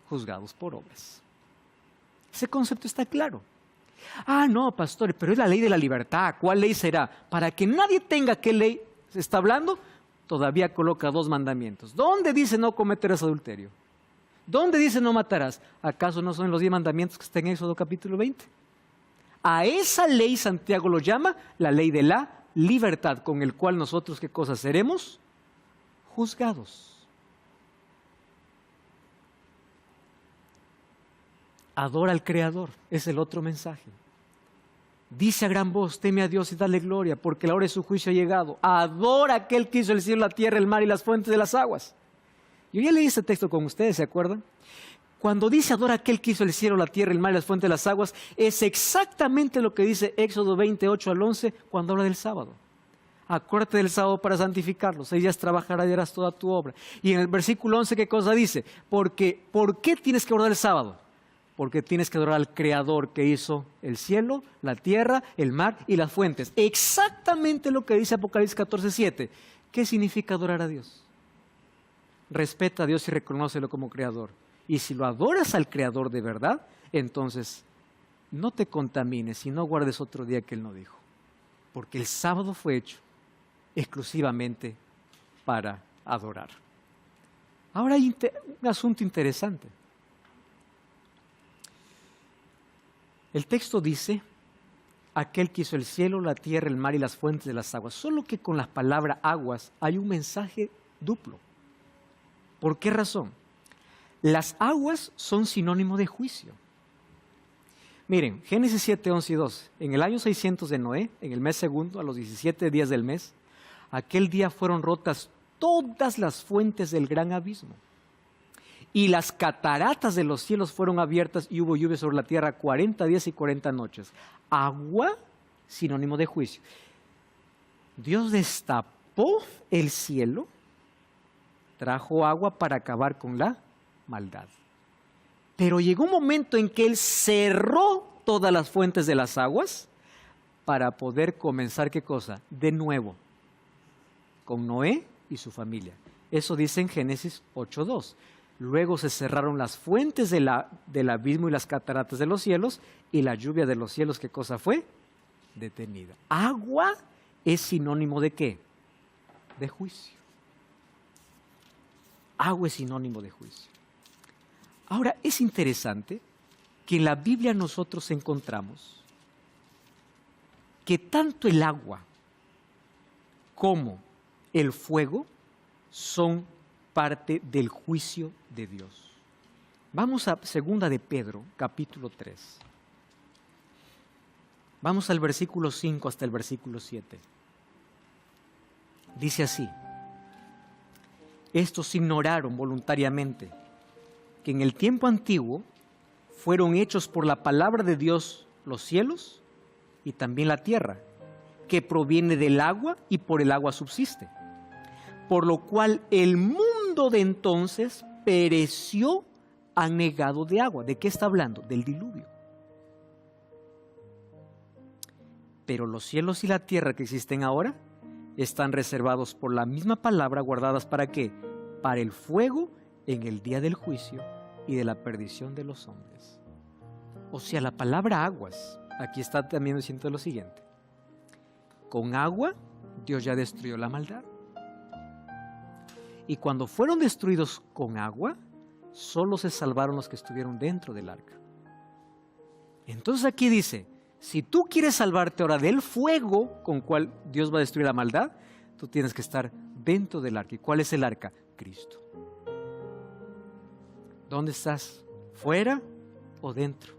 juzgados por obras. Ese concepto está claro. Ah, no, pastor, pero es la ley de la libertad. ¿Cuál ley será? Para que nadie tenga qué ley se está hablando, todavía coloca 2 mandamientos. ¿Dónde dice no cometerás adulterio? ¿Dónde dice no matarás? ¿Acaso no son los 10 mandamientos que están en Éxodo capítulo 20? A esa ley Santiago lo llama la ley de la libertad, con el cual nosotros, ¿qué cosa seremos? Juzgados. Adora al Creador, es el otro mensaje. Dice a gran voz, teme a Dios y dale gloria, porque la hora de su juicio ha llegado. Adora a aquel que hizo el cielo, la tierra, el mar y las fuentes de las aguas. Yo ya leí este texto con ustedes, ¿se acuerdan? Cuando dice adora a aquel que hizo el cielo, la tierra, el mar y las fuentes de las aguas, es exactamente lo que dice Éxodo 28 al 11 cuando habla del sábado. Acuérdate del sábado para santificarlo, 6 días trabajarás y harás toda tu obra. Y en el versículo 11, ¿qué cosa dice? ¿Por qué tienes que guardar el sábado? Porque tienes que adorar al Creador que hizo el cielo, la tierra, el mar y las fuentes. Exactamente lo que dice Apocalipsis 14:7. ¿Qué significa adorar a Dios? Respeta a Dios y reconócelo como Creador. Y si lo adoras al Creador de verdad, entonces no te contamines y no guardes otro día que Él no dijo. Porque el sábado fue hecho exclusivamente para adorar. Ahora hay un asunto interesante. El texto dice, aquel que hizo el cielo, la tierra, el mar y las fuentes de las aguas. Solo que con la palabra aguas hay un mensaje duplo. ¿Por qué razón? Las aguas son sinónimo de juicio. Miren, Génesis 7, 11 y 12. En el año 600 de Noé, en el mes segundo, a los 17 días del mes, aquel día fueron rotas todas las fuentes del gran abismo. Y las cataratas de los cielos fueron abiertas y hubo lluvia sobre la tierra 40 días y 40 noches. Agua, sinónimo de juicio. Dios destapó el cielo, trajo agua para acabar con la maldad. Pero llegó un momento en que Él cerró todas las fuentes de las aguas para poder comenzar, ¿qué cosa? De nuevo, con Noé y su familia. Eso dice en Génesis 8:2. Luego se cerraron las fuentes del abismo y las cataratas de los cielos, y la lluvia de los cielos, ¿qué cosa fue? Detenida. Agua es sinónimo ¿de qué? De juicio. Agua es sinónimo de juicio. Ahora, es interesante que en la Biblia nosotros encontramos que tanto el agua como el fuego son parte del juicio de Dios. Vamos a 2 de Pedro, capítulo 3. Vamos al versículo 5 hasta el versículo 7. Dice así: estos ignoraron voluntariamente que en el tiempo antiguo fueron hechos por la palabra de Dios los cielos y también la tierra, que proviene del agua y por el agua subsiste. Por lo cual el mundo de entonces pereció anegado de agua. ¿De qué está hablando? Del diluvio. Pero los cielos y la tierra que existen ahora están reservados por la misma palabra, guardadas ¿para qué? Para el fuego en el día del juicio y de la perdición de los hombres. O sea, la palabra aguas, aquí está también diciendo lo siguiente: con agua Dios ya destruyó la maldad. Y cuando fueron destruidos con agua, Solo se salvaron los que estuvieron dentro del arca. Entonces aquí dice, si tú quieres salvarte ahora del fuego con cual Dios va a destruir la maldad, tú tienes que estar dentro del arca. ¿Y cuál es el arca? Cristo. ¿Dónde estás? ¿Fuera o dentro?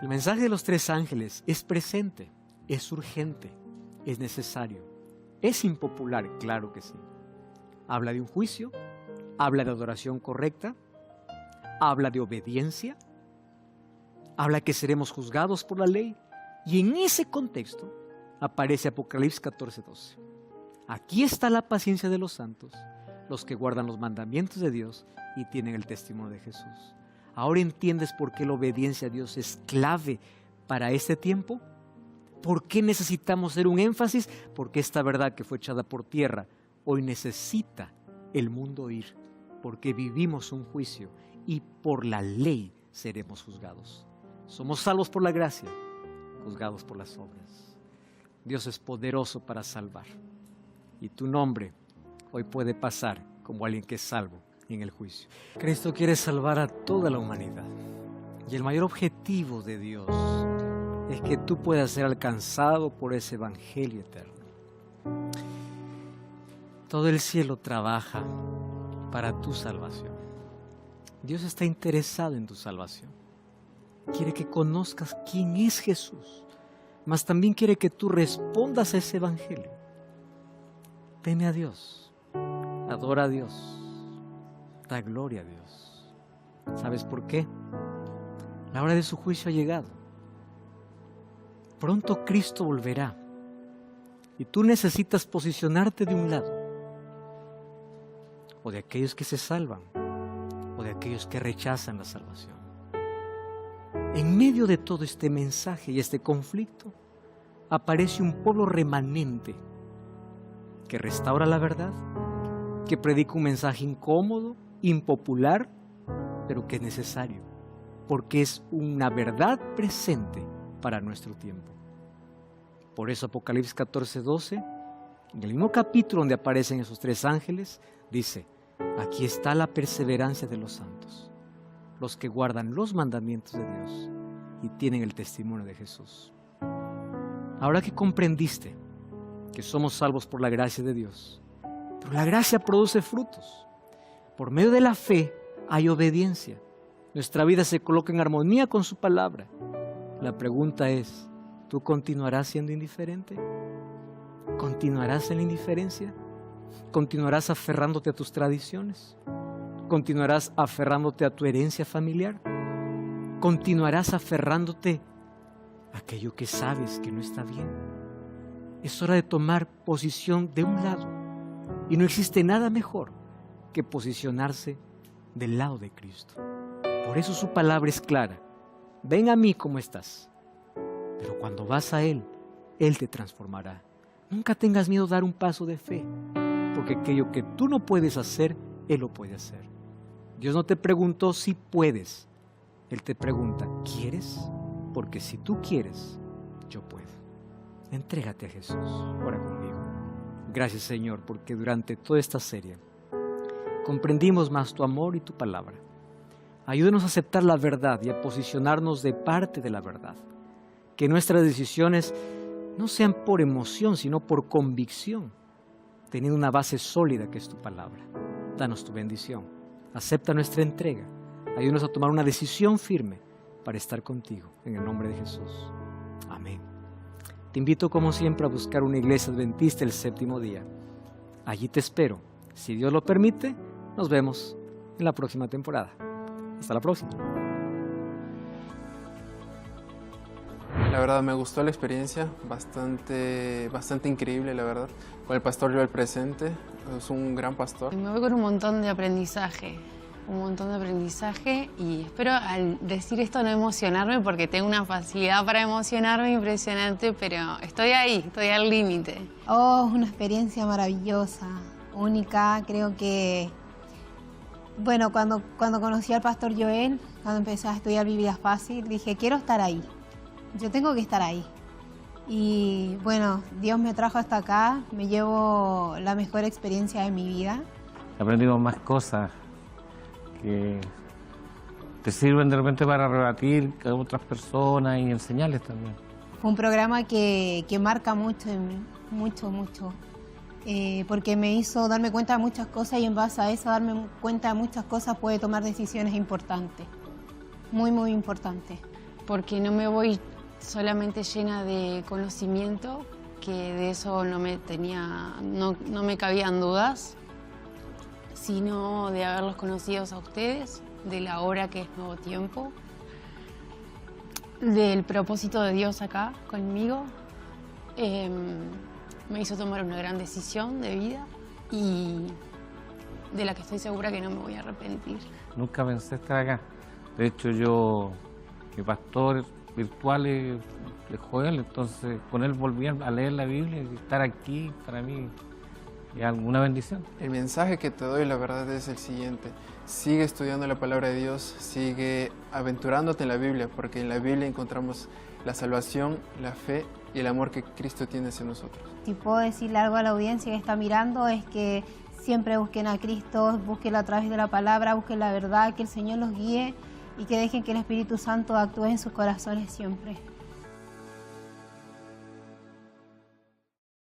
El mensaje de los tres ángeles es presente, es urgente, es necesario, es impopular, claro que sí. Habla de un juicio, habla de adoración correcta, habla de obediencia, habla que seremos juzgados por la ley, y en ese contexto aparece Apocalipsis 14:12. Aquí está la paciencia de los santos, los que guardan los mandamientos de Dios y tienen el testimonio de Jesús. ¿Ahora entiendes por qué la obediencia a Dios es clave para este tiempo? ¿Por qué necesitamos hacer un énfasis? Porque esta verdad que fue echada por tierra hoy necesita el mundo oír, porque vivimos un juicio y por la ley seremos juzgados. Somos salvos por la gracia, juzgados por las obras. Dios es poderoso para salvar, y tu nombre hoy puede pasar como alguien que es salvo en el juicio. Cristo quiere salvar a toda la humanidad, y el mayor objetivo de Dios es que tú puedas ser alcanzado por ese evangelio eterno. Todo el cielo trabaja para tu salvación. Dios está interesado en tu salvación. Quiere que conozcas quién es Jesús, mas también quiere que tú respondas a ese evangelio. Teme a Dios, adora a Dios, da gloria a Dios. ¿Sabes por qué? La hora de su juicio ha llegado. Pronto Cristo volverá y tú necesitas posicionarte de un lado, o de aquellos que se salvan, o de aquellos que rechazan la salvación. En medio de todo este mensaje y este conflicto, aparece un pueblo remanente que restaura la verdad, que predica un mensaje incómodo, impopular, pero que es necesario, porque es una verdad presente para nuestro tiempo. Por eso Apocalipsis 14:12, en el mismo capítulo donde aparecen esos tres ángeles, dice: aquí está la perseverancia de los santos, los que guardan los mandamientos de Dios y tienen el testimonio de Jesús. Ahora que comprendiste que somos salvos por la gracia de Dios, pero la gracia produce frutos. Por medio de la fe hay obediencia. Nuestra vida se coloca en armonía con su palabra. La pregunta es, ¿tú continuarás siendo indiferente? ¿Continuarás en la indiferencia? ¿Continuarás aferrándote a tus tradiciones? ¿Continuarás aferrándote a tu herencia familiar? ¿Continuarás aferrándote a aquello que sabes que no está bien? Es hora de tomar posición de un lado, y no existe nada mejor que posicionarse del lado de Cristo. Por eso su palabra es clara: ven a mí como estás, pero cuando vas a Él, Él te transformará. Nunca tengas miedo de dar un paso de fe, porque aquello que tú no puedes hacer, Él lo puede hacer. Dios no te preguntó si puedes, Él te pregunta, ¿quieres? Porque si tú quieres, yo puedo. Entrégate a Jesús. Ora conmigo. Gracias, Señor, porque durante toda esta serie comprendimos más tu amor y tu palabra. Ayúdanos a aceptar la verdad y a posicionarnos de parte de la verdad. Que nuestras decisiones no sean por emoción, sino por convicción, teniendo una base sólida que es tu palabra. Danos tu bendición. Acepta nuestra entrega. Ayúdanos a tomar una decisión firme para estar contigo. En el nombre de Jesús. Amén. Te invito, como siempre, a buscar una iglesia adventista el séptimo día. Allí te espero. Si Dios lo permite, nos vemos en la próxima temporada. Hasta la próxima. La verdad me gustó la experiencia, bastante increíble, la verdad. Con el pastor Joel presente, es un gran pastor. Me voy con un montón de aprendizaje, y espero al decir esto no emocionarme, porque tengo una facilidad para emocionarme impresionante, pero estoy ahí, estoy al límite. Oh, una experiencia maravillosa, única. Creo que, bueno, cuando conocí al pastor Joel, cuando empecé a estudiar Biblia Fácil, dije, quiero estar ahí, yo tengo que estar ahí. Y bueno, Dios me trajo hasta acá, me llevo la mejor experiencia de mi vida. He aprendido más cosas que te sirven de repente para rebatir a otras personas y enseñarles también. Fue un programa que marca mucho en mí, mucho, porque me hizo darme cuenta de muchas cosas y en base a eso, darme cuenta de muchas cosas, puede tomar decisiones importantes, muy, muy importantes. Porque no me voy solamente llena de conocimiento, que de eso no me cabían dudas, sino de haberlos conocido a ustedes, de la hora que es Nuevo Tiempo, del propósito de Dios acá conmigo. Me hizo tomar una gran decisión de vida y de la que estoy segura que no me voy a arrepentir. Nunca pensé estar acá. De hecho, mi pastor virtual es Joel, entonces con él volví a leer la Biblia y estar aquí para mí es alguna bendición. El mensaje que te doy, la verdad, es el siguiente. Sigue estudiando la palabra de Dios, sigue aventurándote en la Biblia, porque en la Biblia encontramos la salvación, la fe y el amor que Cristo tiene hacia nosotros. Si puedo decirle algo a la audiencia que está mirando, es que siempre busquen a Cristo, búsquenlo a través de la palabra, busquen la verdad, que el Señor los guíe y que dejen que el Espíritu Santo actúe en sus corazones siempre.